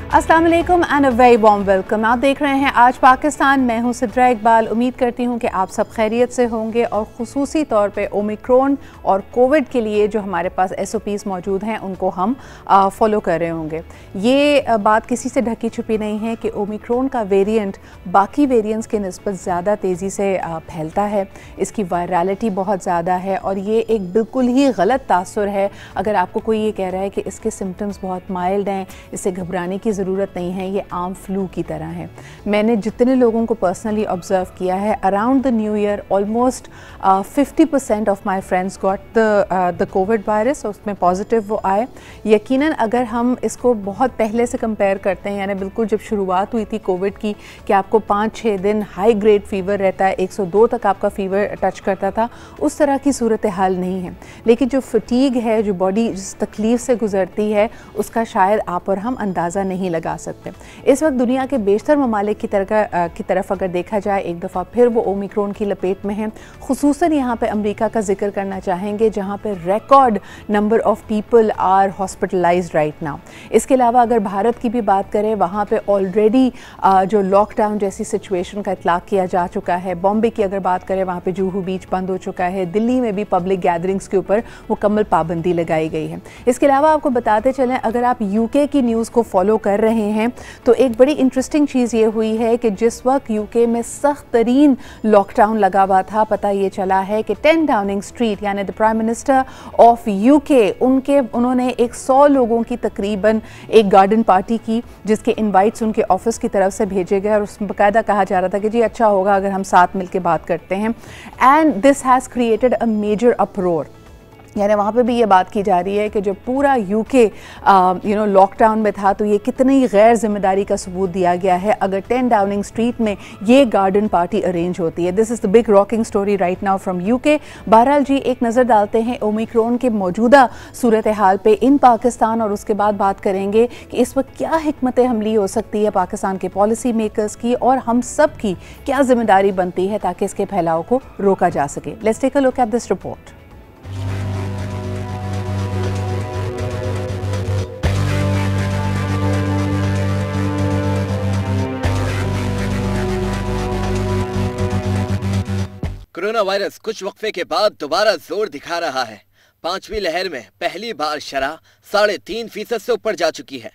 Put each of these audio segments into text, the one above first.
अस्सलाम वालेकुम and a very warm welcome. आप देख रहे हैं आज पाकिस्तान। मैं हूं सिद्रा इकबाल। उम्मीद करती हूं कि आप सब खैरियत से होंगे और ख़ुसूसी तौर पे ओमिक्रॉन और कोविड के लिए जो हमारे पास SOPs मौजूद हैं उनको हम फॉलो कर रहे होंगे। ये बात किसी से ढकी छुपी नहीं है कि ओमिक्रॉन का वेरिएंट बाकी वेरिएंट्स के निस्बत ज़्यादा तेज़ी से फैलता है। इसकी वायरलिटी बहुत ज़्यादा है और ये एक बिल्कुल ही गलत तासुर है अगर आपको कोई ये कह रहा है कि इसके सिम्टम्स बहुत माइल्ड हैं, इससे घबराने की ज़रूरत नहीं है, ये आम फ्लू की तरह है। मैंने जितने लोगों को पर्सनली ऑब्ज़र्व किया है around the new year almost 50% of my friends got the Covid virus, उसमें पॉजिटिव वो आए। यकीनन अगर हम इसको बहुत पहले से कंपेयर करते हैं, यानी बिल्कुल जब शुरुआत हुई थी कोविड की कि आपको 5-6 दिन हाई ग्रेड फीवर रहता है, 102 तक आपका फीवर टच करता था, उस तरह की सूरत हाल नहीं है। लेकिन जो फटीग है, जो बॉडी जिस तकलीफ़ से गुजरती है, उसका शायद आप और हम अंदाज़ा नहीं लगा सकते। इस वक्त दुनिया के बेशतर ममालिक की तरफ अगर देखा जाए एक दफ़ा फिर वो ओमिक्रॉन की लपेट में है। खुसूसन यहाँ पे अमेरिका का जिक्र करना चाहेंगे जहाँ पे record number of people are hospitalized right now. इसके अलावा अगर भारत की भी बात करें, वहाँ पे ऑलरेडी जो लॉकडाउन जैसी सिचुएशन का इतलाक़ किया जा चुका है। बॉम्बे की अगर बात करें, वहाँ पे जुहू बीच बंद हो चुका है। दिल्ली में भी पब्लिक गैदरिंग्स के ऊपर मुकम्मल पाबंदी लगाई गई है। इसके अलावा आपको बताते चलें, अगर आप UK की न्यूज़ को फॉलो कर रहे हैं तो एक बड़ी इंटरेस्टिंग चीज़ ये हुई है कि जिस वक्त UK में सख्त तरीन लॉकडाउन लगा हुआ था, पता ये चला है कि 10 डाउनिंग स्ट्रीट यानी the prime minister of UK उन्होंने 100 लोगों की तकरीबन एक गार्डन पार्टी की, जिसके इनवाइट्स उनके ऑफिस की तरफ से भेजे गए और उसमें बाकायदा कहा जा रहा था कि जी अच्छा होगा अगर हम साथ मिलकर बात करते हैं। And this has created a major uproar. यानी वहाँ पे भी ये बात की जा रही है कि जब पूरा UK लॉकडाउन में था तो ये कितनी गैर जिम्मेदारी का सबूत दिया गया है अगर 10 डाउनिंग स्ट्रीट में ये गार्डन पार्टी अरेंज होती है। This is the big rocking story right now from UK। बहरहाल जी, एक नज़र डालते हैं ओमिक्रॉन के मौजूदा सूरत हाल पे इन पाकिस्तान और उसके बाद बात करेंगे कि इस वक्त क्या हिकमत अमली हो सकती है पाकिस्तान के पॉलिसी मेकर्स की और हम सब की क्या जिम्मेदारी बनती है ताकि इसके फैलाव को रोका जा सके। Let's take a look at this report. Corona virus कुछ वक्फे के बाद दोबारा जोर दिखा रहा है। 5वीं लहर में पहली बार शरह 3.5% से ऊपर जा चुकी है।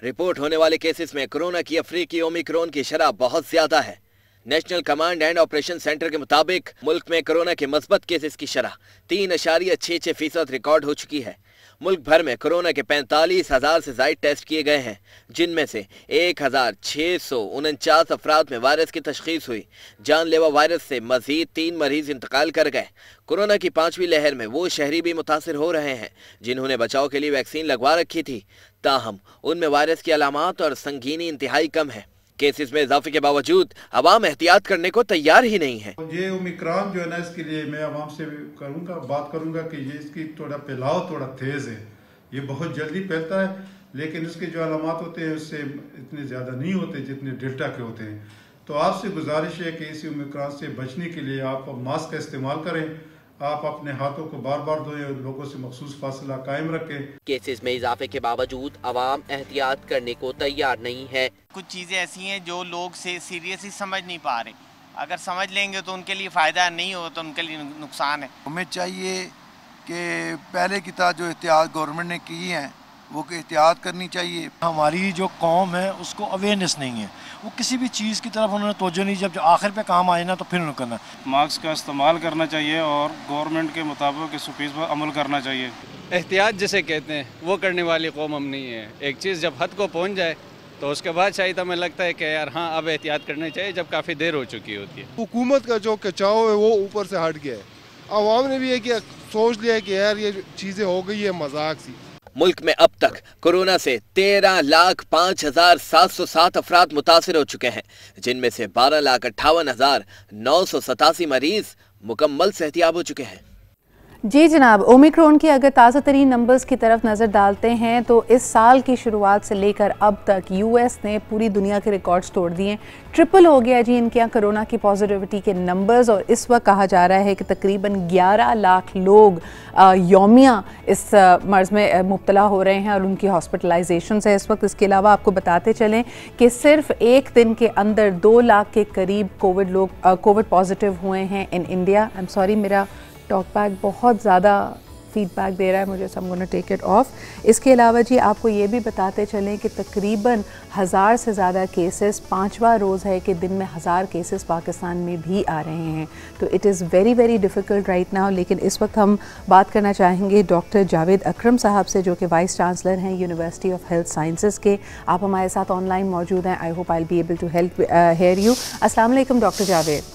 रिपोर्ट होने वाले केसेस में कोरोना की अफ्रीकी ओमिक्रॉन की शरह बहुत ज्यादा है। National command and operation centre के मुताबिक मुल्क में कोरोना के मुस्बत केसेस की शरह 3.66% रिकॉर्ड हो चुकी है। मुल्क भर में कोरोना के 45,000 से ज्यादा टेस्ट किए गए हैं, जिनमें से 1,649 अफराद में वायरस की तशखीस हुई। जानलेवा वायरस से मजीद 3 मरीज इंतकाल कर गए। कोरोना की 5वीं लहर में वो शहरी भी मुतासिर हो रहे हैं जिन्होंने बचाव के लिए वैक्सीन लगवा रखी थी, ताहम उनमें वायरस की अलामात और संगीनी इंतहाई कम है। केसेस में इजाफे के बावजूद अवाम एहतियात करने को तैयार ही नहीं है। ये ओमिक्रॉन जो है ना, इसके लिए मैं अवाम से बात करूंगा कि ये इसकी थोड़ा फैलाव थोड़ा तेज़ है। ये बहुत जल्दी फैलता है, लेकिन इसके जो अलामात होते हैं उससे इतने ज़्यादा नहीं होते जितने डेल्टा के होते हैं। तो आपसे गुजारिश है कि इस ओमिक्रॉन से बचने के लिए आप मास्क का इस्तेमाल करें, आप अपने हाथों को बार बार धोएं और लोगों से मखसूस फासला कायम रखें। केसेस में इजाफे के बावजूद अवाम एहतियात करने को तैयार नहीं है। कुछ चीज़ें ऐसी हैं जो लोग से सीरियसली समझ नहीं पा रहे। अगर समझ लेंगे तो उनके लिए फ़ायदा, नहीं हो तो उनके लिए नुकसान है। हमें चाहिए कि पहले की तरह जो एहतियात गवर्नमेंट ने की है वो एहतियात करनी चाहिए। हमारी जो कौम है उसको अवेयरनेस नहीं है, वो किसी भी चीज़ की तरफ उन्होंने तवज्जो नहीं, जब आखिर पे काम आए ना तो फिर उन्होंने करना। मास्क का इस्तेमाल करना चाहिए और गवर्नमेंट के मुताबिक इस चीज़ पर अमल करना चाहिए। एहतियात जिसे कहते हैं वो करने वाली कौम हम नहीं है। एक चीज़ जब हद को पहुँच जाए तो उसके बाद शायद हमें लगता है कि यार हाँ अब एहतियात करनी चाहिए, जब काफ़ी देर हो चुकी होती है। हुकूमत का जो कचाव है वो ऊपर से हट गया है। आवाम ने भी ये किया, सोच लिया कि यार ये चीज़ें हो गई है मजाक सी। मुल्क में अब तक कोरोना से 13,05,707 अफराद मुतासिर हो चुके हैं, जिनमें से 12,58,987 मरीज मुकम्मल सेहतियाब हो चुके हैं। जी जनाब, ओमिक्रॉन की अगर ताज़ा तरीन नंबर्स की तरफ नज़र डालते हैं तो इस साल की शुरुआत से लेकर अब तक यूएस ने पूरी दुनिया के रिकॉर्ड्स तोड़ दिए। ट्रिपल हो गया जी इनके यहाँ कोरोना की पॉजिटिविटी के नंबर्स, और इस वक्त कहा जा रहा है कि तकरीबन 11 लाख लोग यौमिया इस मर्ज़ में मुब्तला हो रहे हैं और उनकी हॉस्पिटलाइजेशन है इस वक्त। इसके अलावा आपको बताते चलें कि सिर्फ एक दिन के अंदर 2 लाख के करीब कोविड पॉजिटिव हुए हैं in India. I am sorry, मेरा टॉक बैक बहुत ज़्यादा फीडबैक दे रहा है मुझे, so I am gonna take it off. इसके अलावा जी आपको ये भी बताते चलें कि तकरीबन 1000 से ज़्यादा केसेस, 5वां रोज़ है कि दिन में 1000 केसेस पाकिस्तान में भी आ रहे हैं। तो it is very very difficult right now. लेकिन इस वक्त हम बात करना चाहेंगे डॉक्टर जावेद अकरम साहब से, जो कि वाइस चांसलर हैं यूनिवर्सिटी ऑफ हेल्थ साइंसेज़ के। आप हमारे साथ ऑनलाइन मौजूद हैं। I hope I will be able to help here you. अस्सलाम वालेकुम डॉक्टर जावेद।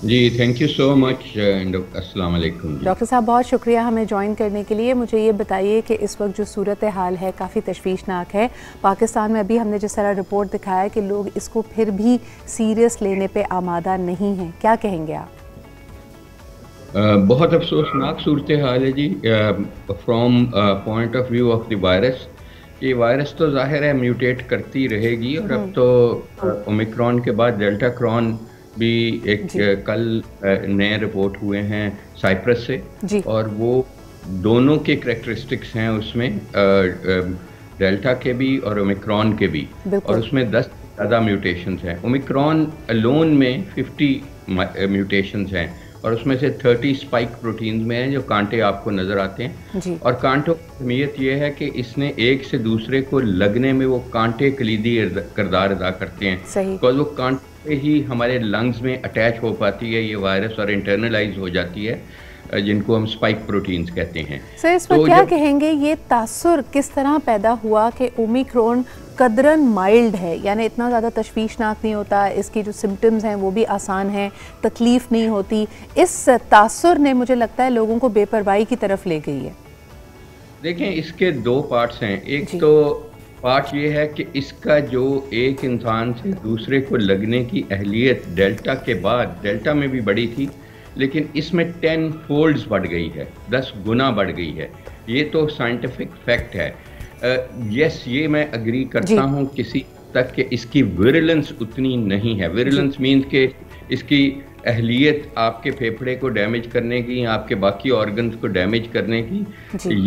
जी thank you so much and अस्सलाम वालेकुम। डॉक्टर साहब बहुत शुक्रिया हमें ज्वाइन करने के लिए। मुझे ये बताइए कि इस वक्त जो सूरत हाल है काफ़ी तशवीशनाक है पाकिस्तान में। अभी हमने जिस तरह रिपोर्ट दिखाया कि लोग इसको फिर भी सीरियस लेने पे आमादा नहीं हैं, क्या कहेंगे आप? बहुत अफसोसनाक सूरत हाल है जी from point of view of the virus. ये वायरस तो जाहिर है म्यूटेट करती रहेगी, और अब तो ओमिक्रॉन के बाद डेल्टा क्रॉन भी एक कल नए रिपोर्ट हुए हैं साइप्रस से, और वो दोनों के करैक्टरिस्टिक्स हैं उसमें, डेल्टा के भी और ओमिक्रॉन के भी, और उसमें 10 ज़्यादा म्यूटेशंस हैं। ओमिक्रॉन अलोन में 50 म्यूटेशंस हैं, और उसमें से 30 स्पाइक प्रोटीन्स में हैं जो कांटे आपको नज़र आते हैं। और कांटों की अहमियत ये है कि इसने एक से दूसरे को लगने में वो कांटे कलीदी किरदार अदा करते हैं, बिकॉज वो कांटे ही हमारे लंग्स में अटैच हो पाती है ये वायरस और इंटरनलाइज हो जाती है, जिनको हम स्पाइक प्रोटीन्स कहते हैं। सर इस पर क्या कहेंगे, ये तासुर किस तरह पैदा हुआ कि ओमिक्रॉन कदरन माइल्ड है, यानी इतना ज़्यादा तशवीशनाक नहीं होता, इसकी जो सिम्टम्स हैं वो भी आसान हैं, तकलीफ़ नहीं होती। इस तासुर ने मुझे लगता है लोगों को बेपरवाही की तरफ ले गई है। देखें इसके 2 पार्ट्स हैं। एक तो पार्ट ये है कि इसका जो एक इंसान से दूसरे को लगने की अहलियत डेल्टा के बाद, डेल्टा में भी बढ़ी थी लेकिन इसमें 10 फोल्ड्स बढ़ गई है, 10 गुना बढ़ गई है। ये तो साइंटिफिक फैक्ट है। यस ये मैं अग्री करता हूँ किसी तक कि इसकी विरुलेंस उतनी नहीं है। विरुलेंस मीन्स कि इसकी अहलियत आपके फेफड़े को डैमेज करने की, आपके बाकी ऑर्गन्स को डैमेज करने की,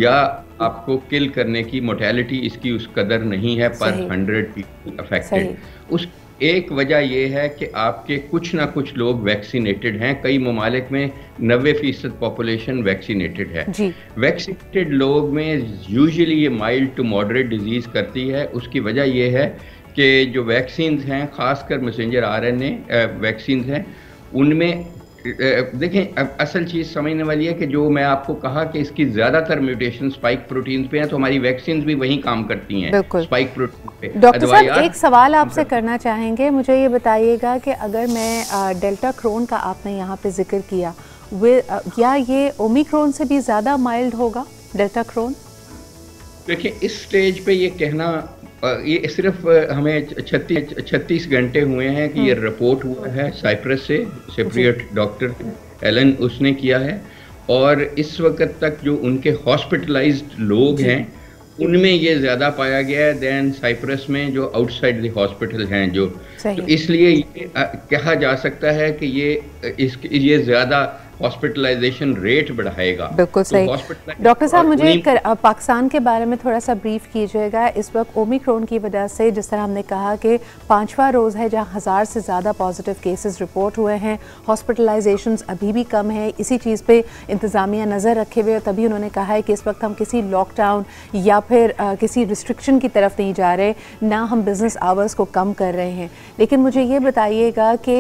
या आपको किल करने की मोर्टेलिटी इसकी उस कदर नहीं है पर 100 पीपल अफेक्टेड। उस एक वजह यह है कि आपके कुछ ना कुछ लोग वैक्सीनेटेड हैं। कई ममालिक में 90% पॉपुलेशन वैक्सीनेटेड है। वैक्सीनेटेड लोग में यूजुअली ये माइल्ड टू मॉडरेट डिजीज़ करती है। उसकी वजह यह है कि जो वैक्सीन हैं, ख़ासकर मैसेंजर RNA वैक्सीन हैं, उनमें देखें अब असल चीज़ समझने वाली है कि जो मैं आपको कहा कि इसकी ज़्यादातर म्यूटेशन स्पाइक प्रोटीन्स पे हैं, तो हमारी वैक्सीन भी वहीं काम करती हैं स्पाइक प्रोटीन पे। डॉक्टर साहब एक सवाल आपसे करना चाहेंगे, मुझे ये बताइएगा कि अगर मैं डेल्टा क्रॉन का आपने यहाँ पे जिक्र किया, क्या ये ओमिक्रॉन से भी ज़्यादा माइल्ड होगा डेल्टा क्रॉन? देखिए इस स्टेज पे ये कहना, ये सिर्फ हमें 36 घंटे हुए हैं कि ये रिपोर्ट हुआ है साइप्रस से, सेप्रियट डॉक्टर एलन उसने किया है, और इस वक्त तक जो उनके हॉस्पिटलाइज्ड लोग हैं उनमें ये ज़्यादा पाया गया है दैन साइप्रस में जो आउटसाइड द हॉस्पिटल हैं जो। तो इसलिए ये कहा जा सकता है कि ये ज़्यादा हॉस्पिटलाइजेशन रेट बढ़ाएगा। बिल्कुल सही। डॉक्टर साहब मुझे पाकिस्तान के बारे में थोड़ा सा ब्रीफ कीजिएगा। इस वक्त ओमिक्रॉन की वजह से, जिस तरह हमने कहा कि 5वां रोज़ है जहां 1000 से ज़्यादा पॉजिटिव केसेस रिपोर्ट हुए हैं, हॉस्पिटलाइजेशंस अभी भी कम है। इसी चीज़ पे इंतज़ामिया नज़र रखे हुए, और तभी उन्होंने कहा है कि इस वक्त हम किसी लॉकडाउन या फिर किसी रिस्ट्रिक्शन की तरफ नहीं जा रहे, ना हम बिज़नेस आवर्स को कम कर रहे हैं। लेकिन मुझे ये बताइएगा कि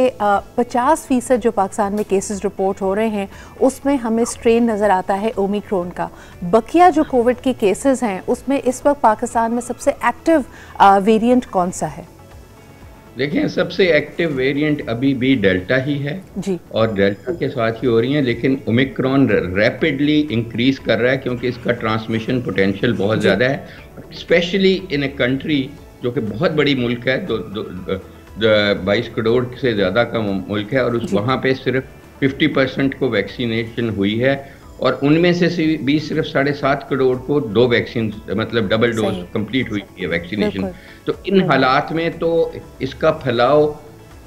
50% जो पाकिस्तान में केसेस रिपोर्ट हो रहे हैं उसमें हमें स्ट्रेन नज़र आता है ओमिक्रॉन का। बकिया जो कोविड के केसेस हैं उसमें इस वक्त पाकिस्तान में सबसे एक्टिव वेरिएंट कौन सा है? देखें सबसे एक्टिव वेरिएंट अभी भी डेल्टा ही है जी, और डेल्टा के साथ ही हो रही हैं, लेकिन ओमिक्रॉन रैपिडली इंक्रीज कर रहा है क्योंकि इसका ट्रांसमिशन पोटेंशियल बहुत ज़्यादा है, स्पेशली इन ए कंट्री जो कि बहुत बड़ी मुल्क है, 22 करोड़ से ज़्यादा का मुल्क है, और वहाँ पे सिर्फ 50% को वैक्सीनेशन हुई है, और उनमें से भी सिर्फ 7.5 करोड़ को 2 वैक्सीन मतलब डबल डोज कंप्लीट हुई है वैक्सीनेशन। तो इन हालात में तो इसका फैलाव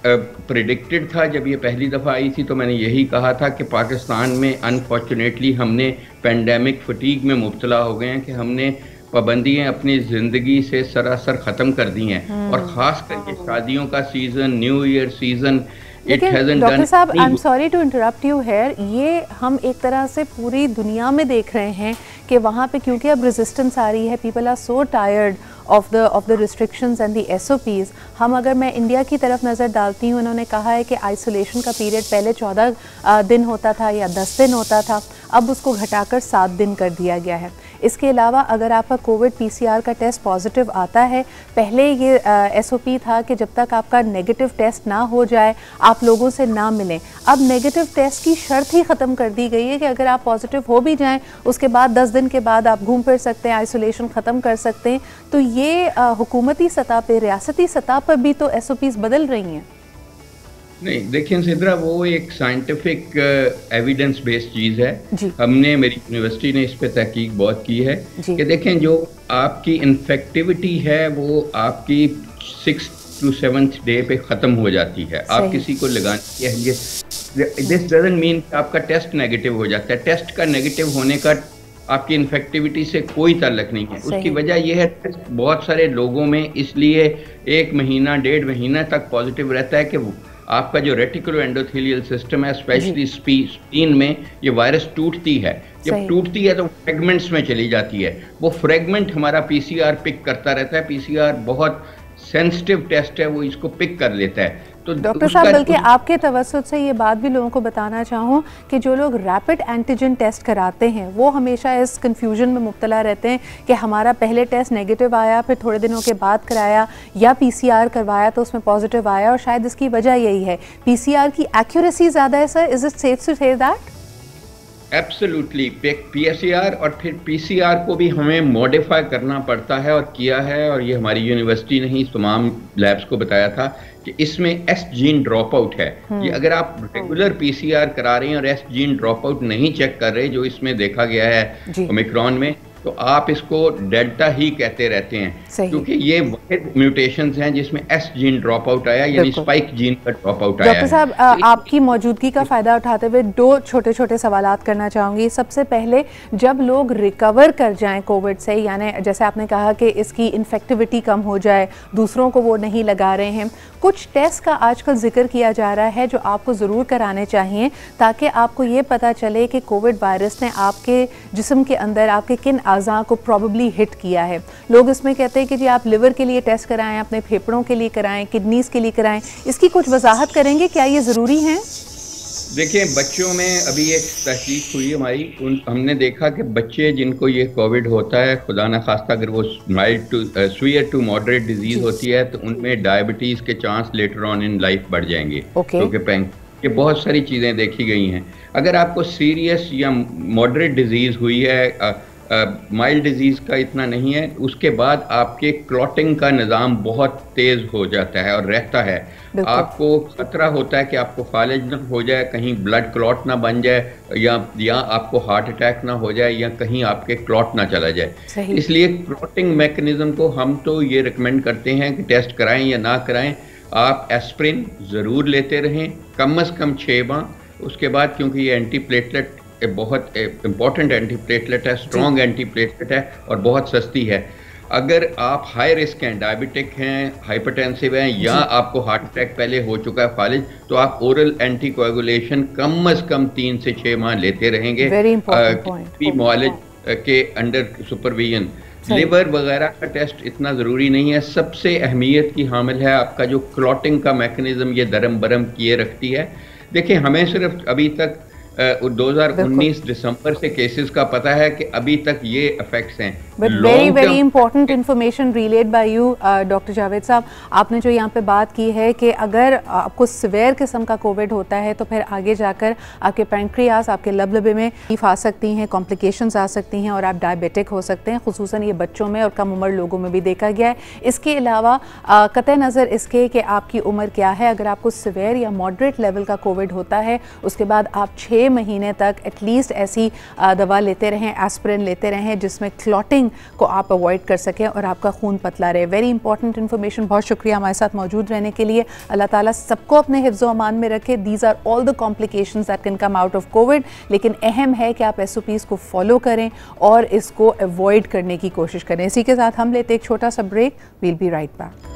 प्रिडिक्टेड था। जब ये पहली दफ़ा आई थी तो मैंने यही कहा था कि पाकिस्तान में अनफॉर्चुनेटली हमने पेंडेमिक फटीग में मुब्तला हो गए हैं कि हमने पाबंदियाँ अपनी ज़िंदगी से सरासर ख़त्म कर दी हैं, और ख़ास करके शादियों का सीज़न, न्यू ईयर सीज़न। लेकिन डॉक्टर साहब, I am sorry to interrupt you here, ये हम एक तरह से पूरी दुनिया में देख रहे हैं कि वहाँ पे क्योंकि अब रेजिस्टेंस आ रही है, people are so tired of the restrictions and the SOPs। हम अगर मैं इंडिया की तरफ नज़र डालती हूँ, उन्होंने कहा है कि आइसोलेशन का पीरियड पहले 14 दिन होता था या 10 दिन होता था, अब उसको घटाकर 7 दिन कर दिया गया है। इसके अलावा अगर आपका कोविड PCR का टेस्ट पॉजिटिव आता है, पहले ये SOP था कि जब तक आपका नेगेटिव टेस्ट ना हो जाए आप लोगों से ना मिलें। अब नेगेटिव टेस्ट की शर्त ही ख़त्म कर दी गई है कि अगर आप पॉजिटिव हो भी जाएं उसके बाद 10 दिन के बाद आप घूम फिर सकते हैं, आइसोलेशन ख़त्म कर सकते हैं। तो ये हुकूमती सतह पे, रियासती सतह पर भी तो SOPs बदल रही हैं। नहीं देखिए सिद्रा, वो एक साइंटिफिक एविडेंस बेस्ड चीज़ है। हमने, मेरी यूनिवर्सिटी ने इस पे तहकीक बहुत की है कि देखें जो आपकी इन्फेक्टिविटी है वो आपकी 6th to 7th डे पे ख़त्म हो जाती है। आप किसी को लगाने की अहलियत, दिस डजंट मीन कि आपका टेस्ट नेगेटिव हो जाता है। टेस्ट का नेगेटिव होने का आपकी इन्फेक्टिविटी से कोई ताल्लुक नहीं है। उसकी वजह यह है बहुत सारे लोगों में इसलिए 1 महीना 1.5 महीना तक पॉजिटिव रहता है कि आपका जो रेटिकुलो एंडोथेलियल सिस्टम है, स्पेशली स्प्लीन में, ये वायरस टूटती है। जब टूटती है तो फ्रेगमेंट्स में चली जाती है। वो फ्रेगमेंट हमारा PCR पिक करता रहता है। PCR बहुत सेंसिटिव टेस्ट है, वो इसको पिक कर लेता है। तो डॉक्टर साहब, बल्कि आपके तवज्जुह से ये बात भी लोगों को बताना चाहूँ कि जो लोग रैपिड एंटीजन टेस्ट कराते हैं वो हमेशा इस कंफ्यूजन में मुब्तला रहते हैं कि हमारा पहले टेस्ट नेगेटिव आया, फिर थोड़े दिनों के बाद कराया, या PCR करवाया तो उसमें पॉजिटिव आया, और शायद इसकी वजह यही है PCR की एक्यूरेसी ज़्यादा है। Sir, is it safe to say that? Absolutely. PCR और फिर PCR को भी हमें मॉडिफाई करना पड़ता है, और किया है, और ये हमारी यूनिवर्सिटी ने ही तमाम लैब्स को बताया था कि इसमें S जीन ड्रॉप आउट है। कि अगर आप रेगुलर PCR करा रहे हैं और S जीन ड्रॉप आउट नहीं चेक कर रहे, जो इसमें देखा गया है ओमिक्रॉन में, तो आप इसको डेल्टा ही कहते रहते हैं, क्योंकि ये वाहिद म्यूटेशंस हैं जिसमें S जीन ड्रॉप आउट आया, यानी स्पाइक जीन का ड्रॉप आउट आया है। डॉक्टर साहब, आपकी मौजूदगी का फ़ायदा उठाते हुए 2 छोटे छोटे सवालात करना चाहूँगी। सबसे पहले, जब लोग रिकवर कर जाएं कोविड से, यानी जैसे आपने कहा कि इसकी इन्फेक्टिविटी कम हो जाए, दूसरों को वो नहीं लगा रहे हैं, कुछ टेस्ट का आजकल जिक्र किया जा रहा है जो आपको ज़रूर कराने चाहिए ताकि आपको ये पता चले कि कोविड वायरस ने आपके जिस्म के अंदर आपके किन आज़ा को प्रॉबेबली हिट किया है। लोग इसमें कहते हैं कि जी आप लिवर के लिए टेस्ट कराएं, अपने फेफड़ों के लिए कराएं, किडनीज़ के लिए कराएं। इसकी कुछ वजाहत करेंगे, क्या ये ज़रूरी हैं? देखिए, बच्चों में अभी एक तहकीक हुई हमारी, हमने देखा कि बच्चे जिनको ये कोविड होता है, खुदा न खास्ता अगर वो mild to severe to moderate disease होती है, तो उनमें डायबिटीज़ के chance later on in life बढ़ जाएंगे। क्योंकि ये बहुत सारी चीज़ें देखी गई हैं। अगर आपको सीरियस या मॉडरेट डिजीज़ हुई है, माइल्ड डिजीज़ का इतना नहीं है, उसके बाद आपके क्लॉटिंग का निज़ाम बहुत तेज़ हो जाता है और रहता है। आपको खतरा होता है कि आपको फालिज न हो जाए, कहीं ब्लड क्लॉट ना बन जाए, या आपको हार्ट अटैक ना हो जाए, या कहीं आपके क्लॉट ना चला जाए। इसलिए क्लॉटिंग मैकेनिज्म को हम तो ये रिकमेंड करते हैं कि टेस्ट कराएं या ना कराएं, आप एस्प्रिन ज़रूर लेते रहें, कम से कम 6 माह। उसके बाद, क्योंकि ये एंटी प्लेटलेट बहुत इम्पॉर्टेंट एंटी प्लेटलेट है, स्ट्रॉन्ग एंटी प्लेटलेट है और बहुत सस्ती है। अगर आप हाई रिस्क हैं, डायबिटिक हैं, हाइपरटेंसिव हैं, या आपको हार्ट अटैक पहले हो चुका है फालिज, तो आप ओरल एंटी कोएगुलेशन कम से कम 3 से 6 माह लेते रहेंगे मुआलिज के अंडर सुपरविजन। लिवर वगैरह का टेस्ट इतना ज़रूरी नहीं है। सबसे अहमियत की हामिल है आपका जो क्लॉटिंग का मैकेनिज्म, ये दरम बरम किए रखती है। देखिए, हमें सिर्फ अभी तक 2019 दिसंबर से केसेस का पता है कि अभी तक ये इफेक्ट्स हैं। But very important information relayed by you doctor Javed साहब, आपने जो यहाँ पे बात की है कि अगर आपको सिवियर किस्म का कोविड होता है तो फिर आगे जाकर आपके पैंक्रियास, आपके लबलबे में तकलीफ आ सकती हैं, कॉम्प्लिकेशंस आ सकती हैं और आप डायबिटिक हो सकते हैं। खुसूसन ये बच्चों में और कम उम्र लोगों में भी देखा गया है। इसके अलावा कतई नज़र इसके कि आपकी उम्र क्या है, अगर आपको सिवियर या मॉडरेट लेवल का कोविड होता है उसके बाद आप 6 6 महीने तक एटलीस्ट ऐसी दवा लेते रहें, एस्पिरिन लेते रहें, जिसमें क्लॉटिंग को आप अवॉइड कर सकें और आपका खून पतला रहे। Very important information. बहुत शुक्रिया हमारे साथ मौजूद रहने के लिए। अल्लाह ताला सबको अपने हिफ्ज़-ओ अमान में रखे। These are all the complications that can come out of covid, लेकिन अहम है कि आप SOPs को फॉलो करें और इसको अवॉइड करने की कोशिश करें। इसी के साथ हम लेते एक छोटा सा break. We'll be right back.